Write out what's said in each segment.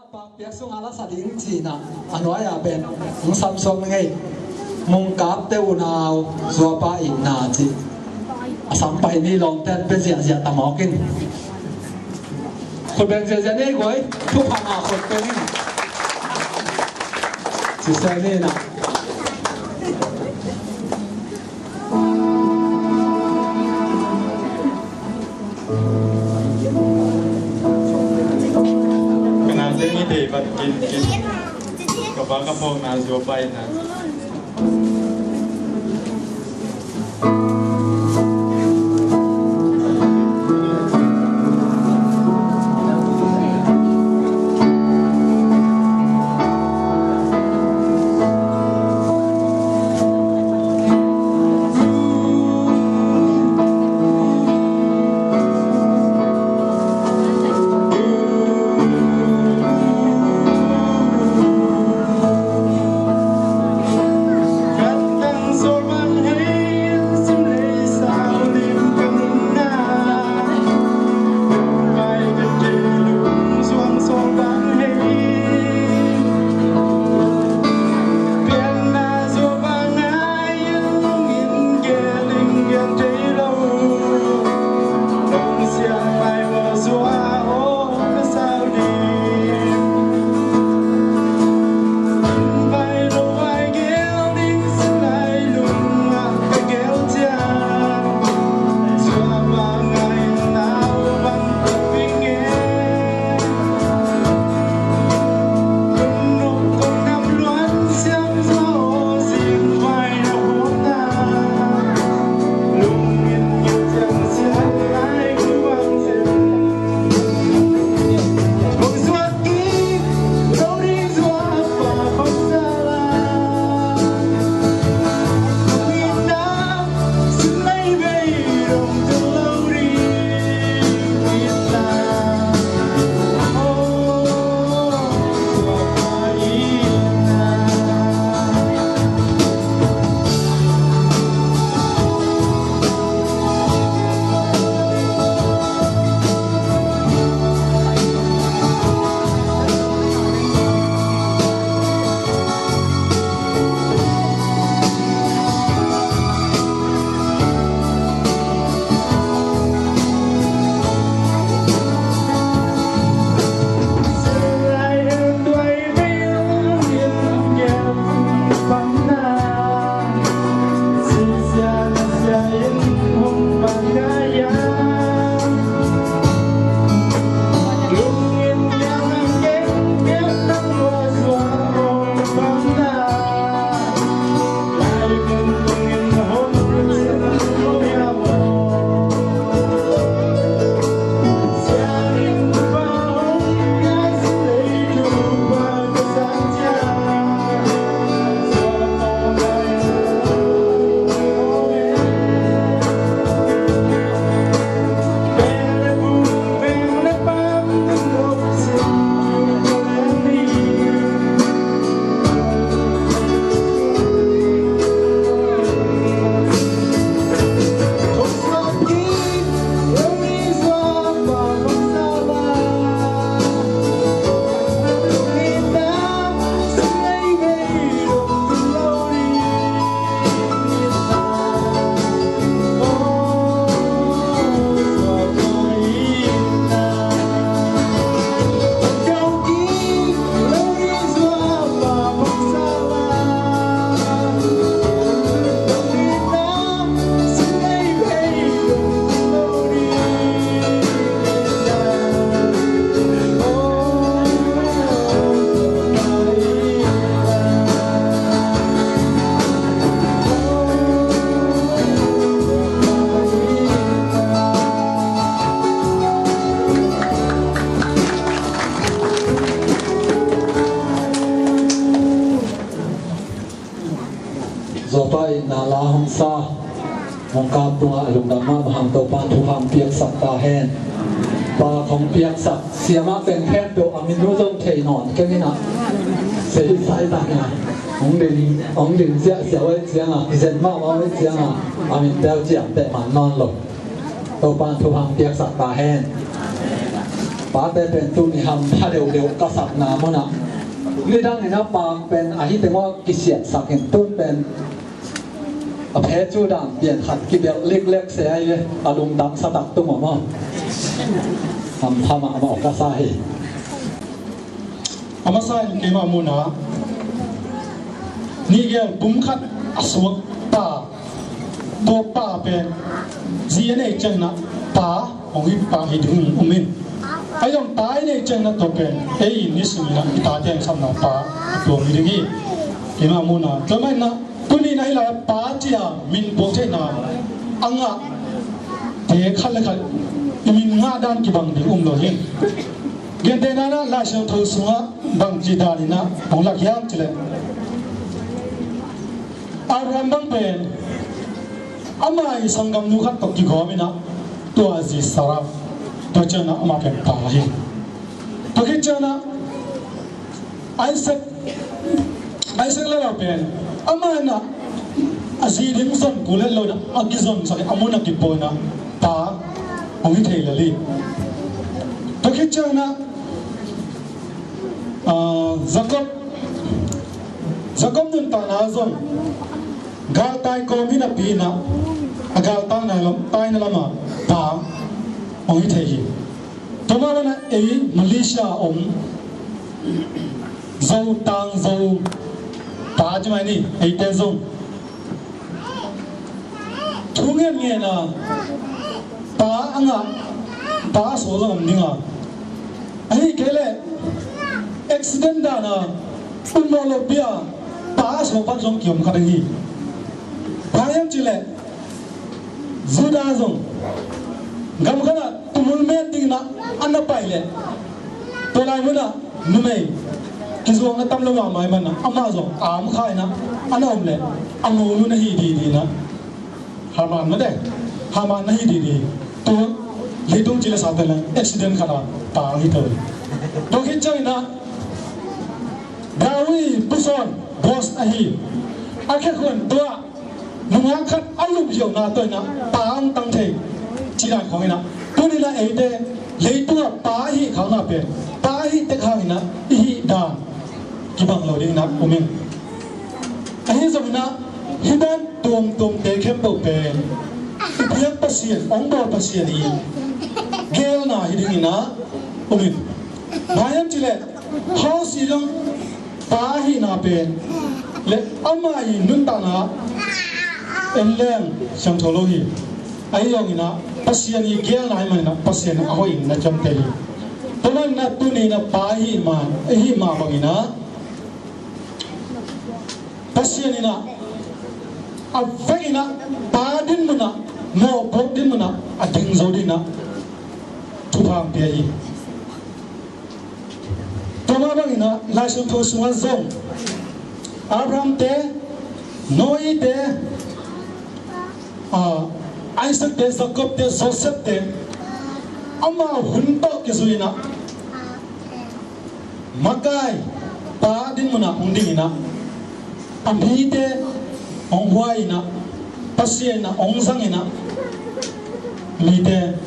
Pak piak sung ala saling Cina anu aya ben Samsung ngai mung kap te unaw suapa ina ci sampai ni long ten pe sia sia tamokinคนเป็นเสียนี่กวยทุกพันอาคนเป็นนี่สิเสียนี่นะขนาดเรื่องนี้ดีมันกินกับปลากระพงนาชัวไปนะนาลาหงซาหงกาตัวอลุงดามาบหังโตปานทุพามเปียกสักตาแหนปาของเปียกสักเสียมาเป็นแค่เปียวอามินุจงเทนอนแค่นี้นะเสียสายตาเนี่ยองดินเสียไว้เสียงอ่ะเสียมากไว้เสียงอ่ะอามินเดียวเจียงแต่มันนอนหลบโตปานทุพามเปียกสักตาแหน ป้าเป็นตุนิฮัมพาเร็วๆกษัตริย์น้ำมันนะนี่ดังนี้นะป้าเป็นอาฮิตงว่ากิเสียสักเห็นตุนเป็นเพชรจูดังเปลี่ยนขัดกิเบลเล็กๆเสียเลยอารมณ์ดังสตักตุ้งมั้งทำมาออกกระซ่าให้อามาใส่เกมามุนะนี่เกี่ยวบุ้มขัดอสวกป่าตัวป่าเป็นจีนเอจังนะป่าของอีป่าให้ดึงอุมินไอ้ยังตายในจังนะตัวเป็นเอ้ยนี่สินะอีตาแดงสำนักป่าตัวมีดึงอีเกมามุนะตัวไม่นะตัวนี้ไหนล่ะป่าจีอามินบวกเจนะอังอ่ะเด็กขัดเลยขัดมินงาด้านกี่บังดึงโลหินเกณฑ์เดน่านะลาเชลทูสวะบังจีดานินะของหลักยามจิเลอารามบังเป็นอามาอิสังกัมนุขัดตกกี่ขอมินะตัวอาซิสาราตัวเจ้านะอามาเป็นป่าหินตัวที่เจ้านะไอเซกเล่าเป็นอามานะอาซีดิมซอนกูเล่นโลนะอากิซอนสักอามุนักกิปโปนะป่าของที่เทเลลีตัวที่เจ้านะzakop nun ta na zon gal tai ko mi na pi na agal ta na lam tai na lama pa ong i thei hi to ma na e malaysia om zo tang zo ta jmai ni ei te zon thungen nge na pa anga pa so zong ninga ai kele accident da na unolo bia pa so pan song kiom kha ding hi bayam chile zuda zong gam khana tumul me ding na anna paile to lai muna numei kizong na tamlo ma mai man na ama zong am khai na anom le amolu na hi di na haman ma de haman na hi di to lidung chile sa tele accident khana pa hi to to hi chai na Dawi Buson Bos Ahi Akhekun Dua Nungakat Alum Yo Na Toy Na Paang Tang Thei Chidan Khong Ina Tuni La Eide Leitua Pa Hi Khang Na Pe Pa Hi Te Khang Ina Hi Da Kibang Lo Ding Na Umin Ahi Zamina Hidan Tum Te Khem Bo Pe Ipiak Pasien Ong Bo Pasien Hi Gel Na Hi Ding Ina Umin Bayam Chile House Ilong Pahi na pen le amai nun ta na enlem sang tholohi ayong ina pasien i gel na mai na pasien a hoi na jam te to na tu ni na pahi ma hi ma bangina pasien ina a vegina pa din muna no bok din muna a ding zo din na tu pham pe hi Toma bangina laisho to sunga zong Abraham te Noe te Isaac te Jacob te Joseph te ama hunto ke suina makai pa din muna unding ina amhi te ongwa ina pasien na ongsang ina lite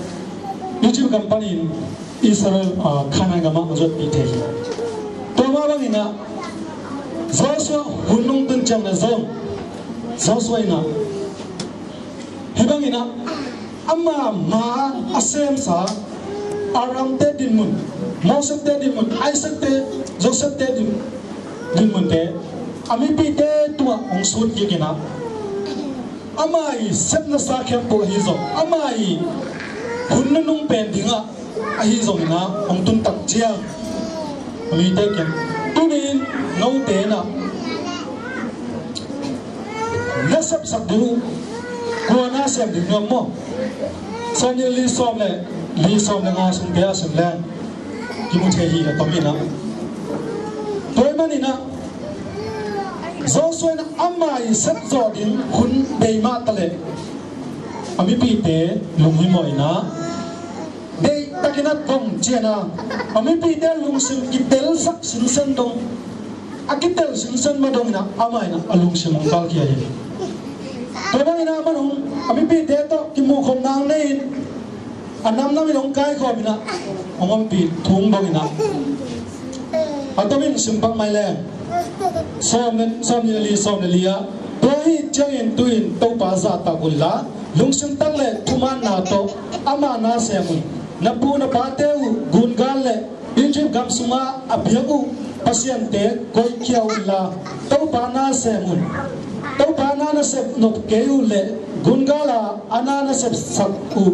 YouTube company Israel khana gama ojot ite hi toma bangina Joshua hunung tun chang na zong Joshua ina hebangina amma ma asem sa aram te dinmun Moses te dinmun Isaac te Joseph te dinmun te ami pi te tua ong sut yekina amai sepna sa khem po hi zo amai hunung pen dinga ahi zong na ong tun tak chia mi te ken tunin ngau te na nasap sak du ko na sem di ngam mo san ye li som le nga sum te asem le ki mu che hi la to mi na toy mani na zo soi na amai sat zo din hun be ma ta le ami pi te lung hi moi na takinat kong chena ami pi del lung sim kitel sak sin san dong akitel sin san madong na amai na alung sim ang bal kia hi to bang ina manong ami pi de to ki mu khom nang nei อันน้ำน้ำไม่ลงใกล้ขอบินะองค์ปีทุ่งบังนะอันตัวเป็นสิมปักไม่แรงซ้อมนี่ลีซ้อมนี่ลีอะตัวที่เจ้าอินตุอินตัวภาษาตะกุลละลุงสิมตั้งเลยทุมันนาโตอามานาเสมุนนับปูนับปาเตวกุนกันเลยอินจิบกัมสุมาอภิยกุพัศยันเตกอยเขียวละตัวปานาเสมุนตัวปานานาเสพนกเกยุเลยกุนกาลาอานานาเสพสักอุ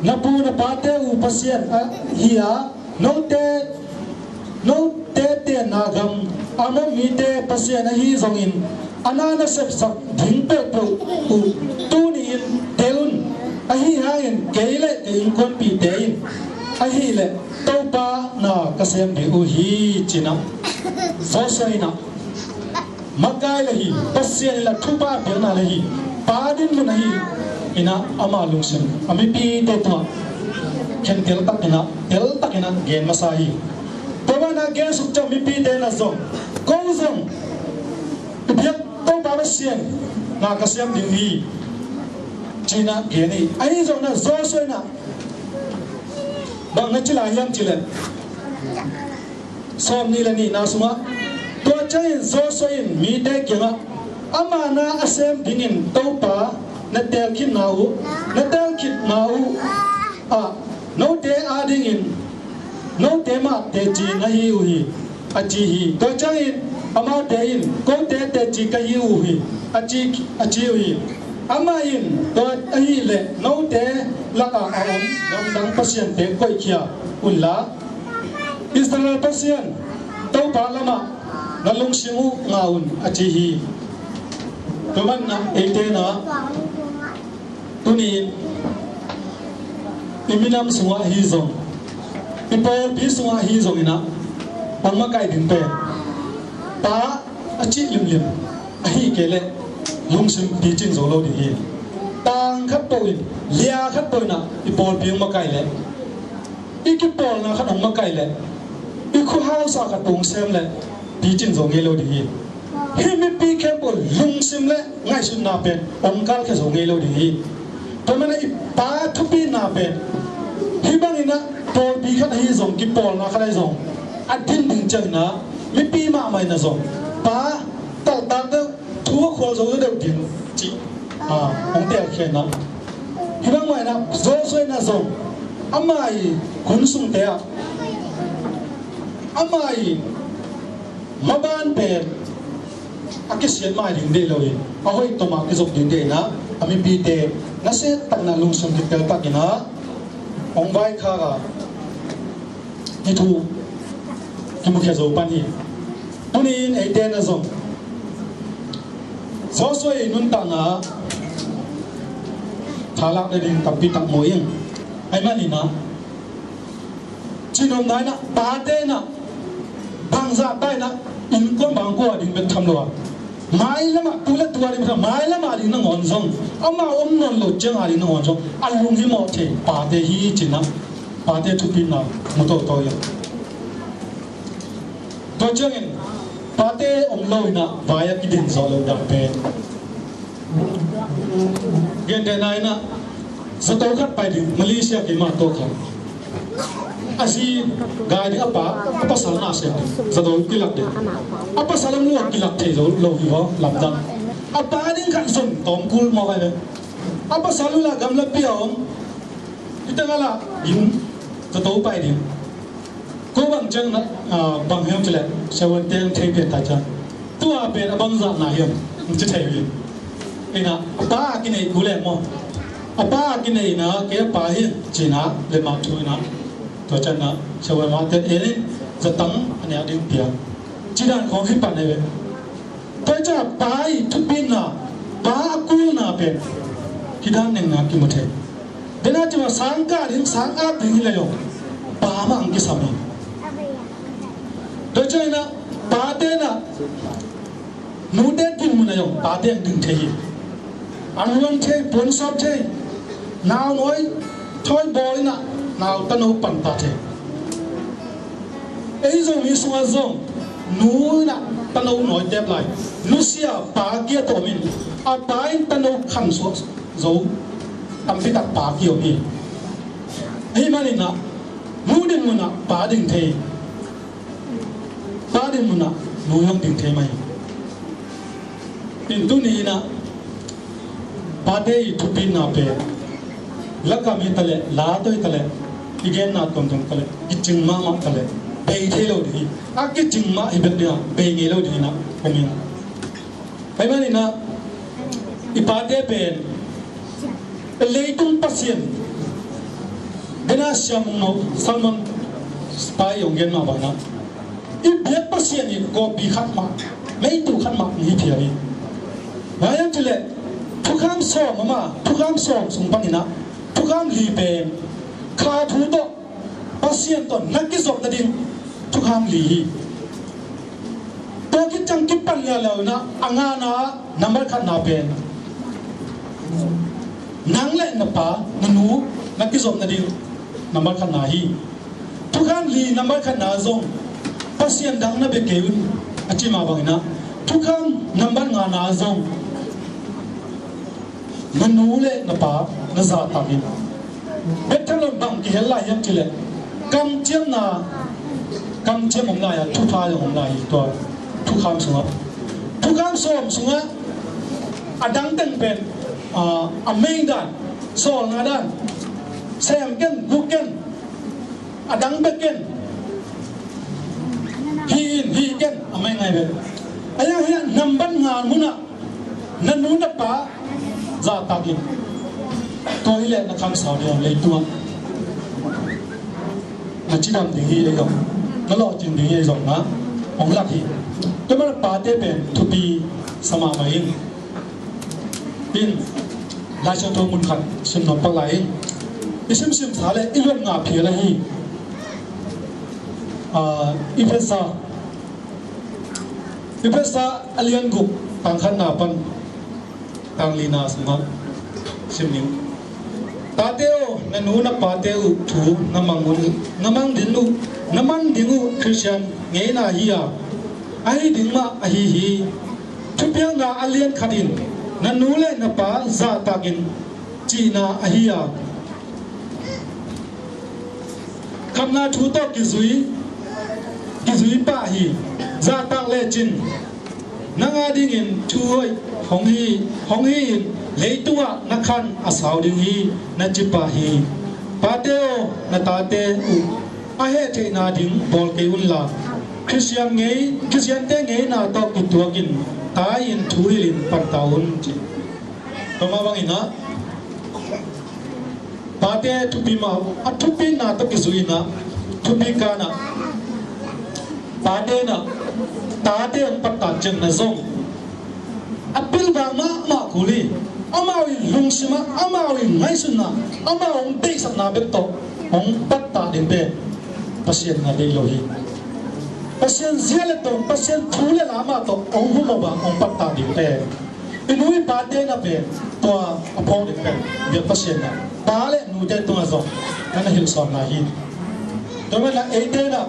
นับปูนับปาเตวพัศยันเฮียโนเตเตนากมอามมีเตพัศยันฮีซงอินอานานาเสพสักดิ่งเปโปอุตูนีอินเตลุนอฮีหาอินเกยเลเกอินคนปีเตอินอฮีเลตัวปานากเสมดิอุฮีจินะโซเซนะมักกายเลฮีพัศยันละทุบาเบียนาเลฮีปาดินมุนฮีอินะอามาลุงซิมอามีปีเตตัวเข็นเทลตักอินะเกณฑ์มาสายตัวนั้นเกณฑ์สุดจะมีปีเตนะซงกงซงเบียตัวปาพัศยันนากเสมดิอุฮีจีน่าเกณฑ์นี้ไอ้ซงนะโซเซนะบางนักจิลายังจิเลซ้อมนี่ละนี่นาสมาตัวเจ้าอินโซโซอินมีเด็กยังอามานาอาเซมดิ่งตัวป้านัดเตลคิดมาโนเตอาดิ่งโนเตมาเตจีนะฮิวฮีอาจีฮีตัวเจ้าอินอามาเตอินโกเตจีกะฮิวฮีอาจีฮีอามาอินตัวฮีเลโนเตละอาอมน้ำดังพัศยันเตก้อยเขียอุลลาอิสราเอลพัศยันตัวป้าละมานั่งลงชิมูงาอุนอาจีฮีตัวมันนะเอเตนะตัวนี้อิมินามสวะฮีซงอิปอลพิสวะฮีซงอินะปังมาไก่ถึงเปป้าอาจีลิมอาฮีเกเลลุงซิมปีจินโซโลดีฮีต่างขัดตัวอินเลียขัดตัวนะอิปอลพิงมาไก่เลยอีกิปอลนะขัดองมาไก่เลยอีคู่ฮาวสาขัดตรงเซมเลยปีจินโซเงโลดีฮีเฮมิปีแค่ปอลลุงซิมเลยง่ายสุดนาเป็นองค์การแค่โซเงโลดีฮีตัวมันอีป้าทุบปีนาเป็นฮิบังอินะปอลปีขัดฮีซงกิปอลนะขัดฮีซงอัดดิ้นดึงจังนะมิปีมาไม่นะซงป้าตัดตัดเด้อทั่วขวดโซ่เด้อดิ้นจีองเดียวแค่นั้นฮิบังไม่นะโซ่สวยนะซงอามาอีขุนสุงเดียอามาอีมาบ้านเป็นอากิเสียนมาดิ้งเดียวเลยเอาไว้ตัวมากิจกดิ้งเดียนะอามีปีเตนั่นเสียตั้งนั่งลุงสุงกิเตลตักินะองไว้ข้าก็ที่ถูกที่มุขโซปันนี่ตัวนี้ไอเดนนะซงโซ่สวยนุ่นตังนะทารักได้ดินกับปีตักมวยไอ้มันนี่นะจีนอมได้นะปาเตนะบางสัตว์ได้นะอินก้นบางกัวดิ้งเป็นทำรัวไม้ละมาตัวละตัวดิ้งเป็นไม้ละมาดิ้งนั่งอ่อนซงเอามาอมนนหลุดจังอะไรนั่งอ่อนซงอันลุงที่หมดเทปาเตฮีจีนะปาเตทุบินนะมุโตโตยังตัวเจ้าเองปาเตองโลยนะวายกิดินโซโลดับเป็นเกณฑ์เดนายนะสตูขัดไปดิมาเลเซียกิมาโตขัดอาชีกายที่apa salah nasihat satu kilak deh apa salah lu kilak teh lo hiwa lamdan apa ini kan sun tongkul mau kayak apa salah lah gam lebih om kita ngalah im satu pai dia kau bang jeng bang hem cile sewan teng teh biar taja tu apa abang zat nah hem mesti teh biar ina apa kini gule mo apa kini ina kaya pahin cina lima tu inaตัวจันนะชาวมาเตเอลิจะตั้งอันนี้ดิ้งเปียจีดันของฮิปันเลยตัวจะไปทุบินนะปากุลนะเป็นฮิดันหนึ่งนะกิมุเทเดี๋ยวน่าจะมาสังกัดดิ้งสังอาดิ้งเลยอยู่ปามาอังกิสามีตัวจันนะปาเตนะนูเด็ดกินมันเลยอยู่ปาเตนดิ้งเทียอันวันเทียปนสอบเทียนาวน้อยทอยบอลนะนาวตะโนปันตาเทไอ้จงมีส่วนจงนู้นนะตะโนหน่อยเจ็บไหลนู้เสียปาเกียตัวมินอาตายตะโนขันสวดโจตั้งที่ตัดปาเกี่ยวนี่ ไอ้มันนี่นะมูดิมุนะป่าดิ่งเทป่าดิ่งมุนะมูยองดิ่งเทไหมเป็นตัวนี้นะป่าเดย์ทุบินนาเปลักกามีทะเลลาตัวทะเลอีกแค่นาตอมจงทะเลกิจจิงมาทะเลเบย์เทโลดีอากิจจิงมาฮิบัดเดียเบย์เงโลดีนะผมยังไอ้มันนี่นะอีป่าเดย์เป็นเลยตุ้งปัสยันเดน่าเชื่อมึงเอาซัลมันสไปยองเงินมาบ้างนะอีเบียดปัสยันนี่ก็บีขัดมาเลยตุ้งขัดมานี่เพียรีว่าอย่างที่เล่ทุกคำสอนมาทุกคำสอนสมบัตินะทุกคำลีเป็นขาดทุนต่อปัสยันต่อนักกิจสมตัดดินทุกคำลีตัวกิจจังกิจปัญญาแล้วนะอ่างานะนับขัดนาเป็นนังเล่นนับปะนันูนักกิจสมตัดดินนับขัดนาฮีทุกคำลีนับขัดนาซงปัสยันดังนับเบเกวินอาชีมาบังนะทุกคำนับงานาซงนันูเล่นับปะนัซาตามินเบทลบังกิเฮลลายังจิเลกำเจียมนากำเจียมของนายทุกพายของนายตัวทุกคำสงะทุกคำสมสงะอดังเต็งเป็นอเมงดันสอนงาดันเซมเกนบุกเกนอดังเบกเกนฮีเกนอเมงไงเป็นไอ้ยังเฮียนับบันงานมุนะนันูนับปะซาตากินตัวนี้แหละนักคำสาวเดียวเลยตัวนักจิตดำถึงที่เลยหรอกนั่นหล่อจริงถึงที่หรอกนะของหลักที่ตัวมันปาเต้เป็นทุบีสมาใหม่เป็นราชโทมุนขัดสมนปลายอิสมสาเลยอีเรื่องงาเพียอะไรอีเพซ่าอเลียนกุกต่างขันนาปันต่างลีนาสมัครชิมนิวตาเตียวนันูนับปาเตียวถูน้ำมังมุนน้ำมังดินูคริสเตียนเงยนาฮียาไอ้ดิ่งมาไอ้ฮีทุกเพียงนาอเลียนขัดินนันูเล่นับปาซาตากินจีนาไอ้ฮียาคำนาทูโตกิซุยป้าฮีซาตาเล่จินนางอาดิ่งอินช่วยของฮีเลยตัวนักขันอาสาวดิ่งฮีนักจิปาฮีปาเตโอนัตาเตอุอาเฮเทนาดิ่งบอลเกอุลลาคริสเตียนเตงเงยนาตอกกุตัวกินตายินทูริลินปัตตาอุนจิต่อมาบางอินะปาเตทุบีมาทุบีนาตอกิซุยนะทุบีกานะปาเตนะตาเตอันปัตตาจังนะซงอัปเปิลบางมาคุลีอามาวิลุงซิมาอามาวิไงสุนะอามาองเตสักนาเบตโตองปัตตาดินเบปัสยันนาเดโลฮีปัสยันเสียเลตปัสยันทูเลลามาโตองหุมบะองปัตตาดินเบอินุยปาเดนะเบตัวอพองดินเบเบียปัสยันนะปาเลนูเดตัวซองนั่นหิลซอนนาฮีตัวมันละเอเดนะ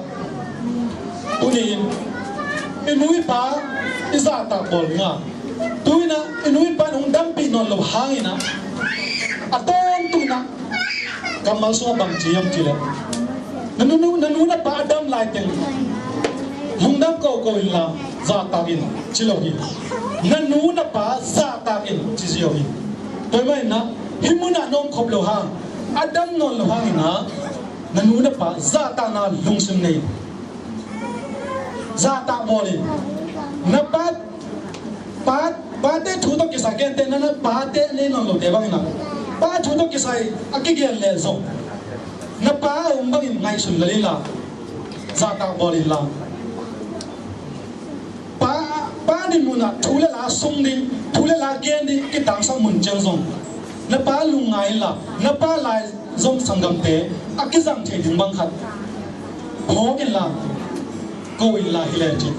ตุนีอินุยปาอิซาตาบอลงาตุยนะอินุยปาองดัมปีนอนลบหางนะอัตอนตุนะกำมัลสวบังจียมจีเลนันูนะปาดัมไลเตงหุงดัมโกอิลลาซาตากินจิโลฮีนันูนะปาซาตากินจิซิโอฮีตัวมันนะฮิมุนะนอมขบโลหางอดัมนอนโลหางนะนันูนะปาซาตานาลุงซิมเนยซาตาบอลีนับปาเตทูโตกิสาเกนเตนันปาเตเลนอนโลเดบังนะปาทูโตกิสายอากิเกลเลซงนับปาอุมบังอินไงสุนเลลาซาตาบอลีลาปาดิมุนะทูเลลาซุงดิทูเลลาเกนดิกิตังสังมุนเจงซงนับปาลุงไงล่ะนับปาลายซงสังกัมเตอากิจังเทดิงบังขัดโหกินลาโกอิลลาฮิเลจิ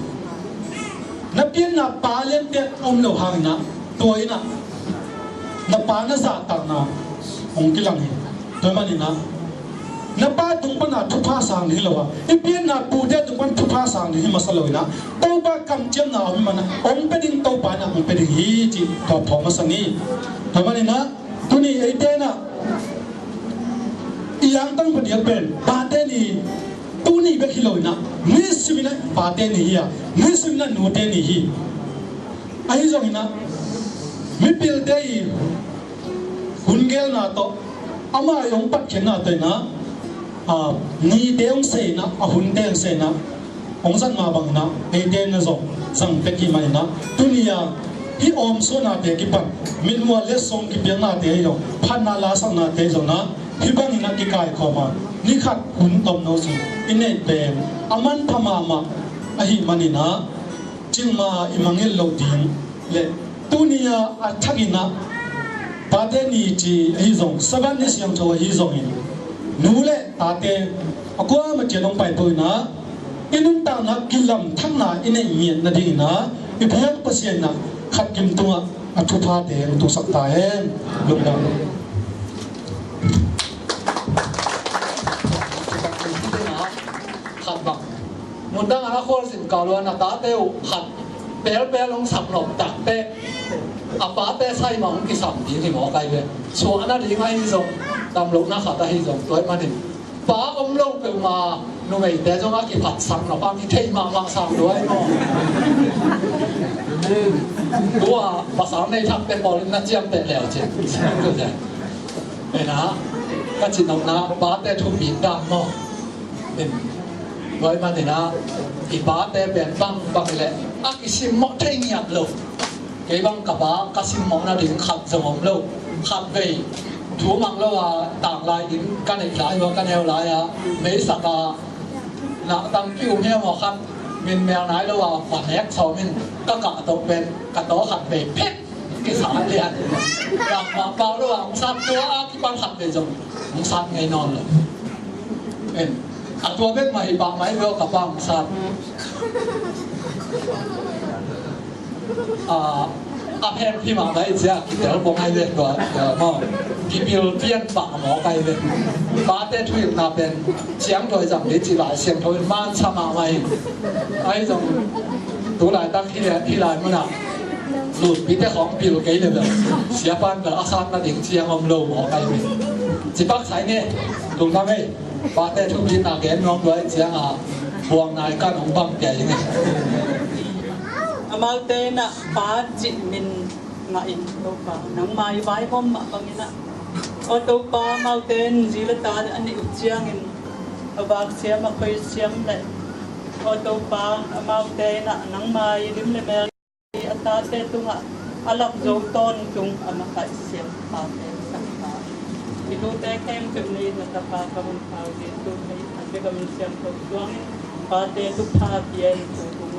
นับเพียงนับปาเลนเตอมโลหางนะตัวอินะนับปานะซาตานะองกิลังฮีตัวมันนะนับปาตุงปนาทุพาสังนี่ละวะอีเพียงนับปูเดตุงปนทุพาสังนี่มาสลอยนะโตบากำเจียมนะอมันนะองเป็นดิงโตบานะองเป็นดิงฮีจิตัวพอมาสังนี่ตัวมันนะตัวนี้ไอเดนะอี yang tang pun dia pen pate ni tu ni be kilo na ni simina pate ni ya ni simina note ni hi ai zong ina mi pil dei hungel na to ama yong pat ken na te na ni deong se na hun deong se na ong san ma bang na e den na zo sang pe ki mai na dunia i om so na te ki pan min mo le song ki piang na te yo phan na la sang na te zo na hi bang na ki kai ko ma ni khat hun tom no si ine ben aman phama ma a hi mani na ching ma imangel lo ding le dunia a thagina pate ni ji hi zong saban ni siang tho hi zong in nu le tate akwa ma che dong pai poi na inun ta na kilam thang na ine mien na ding na i phek pasien na khat kim tunga athu pha te tu sak ta hen lung dangขัดบักมุนตั้งอาคนสินเก่าล้วนตาเต้วขัดเปลเปลลงสับหลบตักเต้อาป้าเต้ใส่หมองกิสับดีที่หมอไกลเลยชัวร์น่าดีไหมที่ส่งตำลุกน่าขัดตาที่ส่งตัวมันนี่ป้าอมลงเปลมาหนุ่มเด็กจงอากิผัดสังหรอป้ามีเทมาวางสังด้วยมั้งตัวภาษาในทักเป็นบอลน่าเจียมเตะแล้วเจ้าเข้าใจเห็นนะก็จินตนาป้าเต้ทุบบีบดังมั้งเป็นไว้มาเนี่ยนะอีป้าเต้เป็นบังบังเลยอากิสิมอเทียบลูกเกี่ยบังกับป้าก็สิมอนาดินขัดสมองลูกขัดไปถูมังแล้วว่าต่างลายดินกันอีกหลายว่ากันแนวหลายไม่สักหนักตั้งคิวเนี่ยหมอครับมินแมวไหนแล้วว่าฝันแฮกสอมินก็กะตัวเป็นกะโตขัดไปเพ็ดกิสาเรียนอยากมาเปล่าแล้วว่ามึงซัดตัวอาที่บ้านขัดไปจงมึงซัดไงนอนเลยเป็นตัวเป็นใหม่บางไหมเวลกับบางสัตว์แพงพี่มาได้เสียกินเดี๋ยวบอกให้เรียกก่อนมองกินเปลี่ยนปากหมอไกลเลยป้าเต้ทุยนาเป็นเสียงโดยจังเลยจีหลายเสียงโดยมันชามาไม่ไอ้จงตัวหลายตั้งที่หลายมันอ่ะหลุดปีแต่ของปิวกี่เลยเสียบ้านแบบอาซานมาถึงเชียงอมโลหมอไกลเลยจีปักสายเนี่ยลุงทำให้ป้าเต้ทุยนาแกนน้องด้วยเสียงพวงนายก้านของบังแก่ยังไงอามาเตนะป้าจิมินงาอินโตป้านังไม้ใบพอมมาบังอินะอโตป้ามาเตนจีลตาอันนี้อุจยังอินอบากเสียมาเคยเสียมเลยอโตป้าอามาเตนะนังไม้ริมเลเมลอัตาเตตุงะอาลักโจต้นจุงอามาคัดเสียมป้าเตสักป้าอิดูเตเข้มจุดนี้นัตป้ากำลังพาเดินดูให้อันเดกำลังเสียมตัวดวงป้าเตตุพาเพียนตัว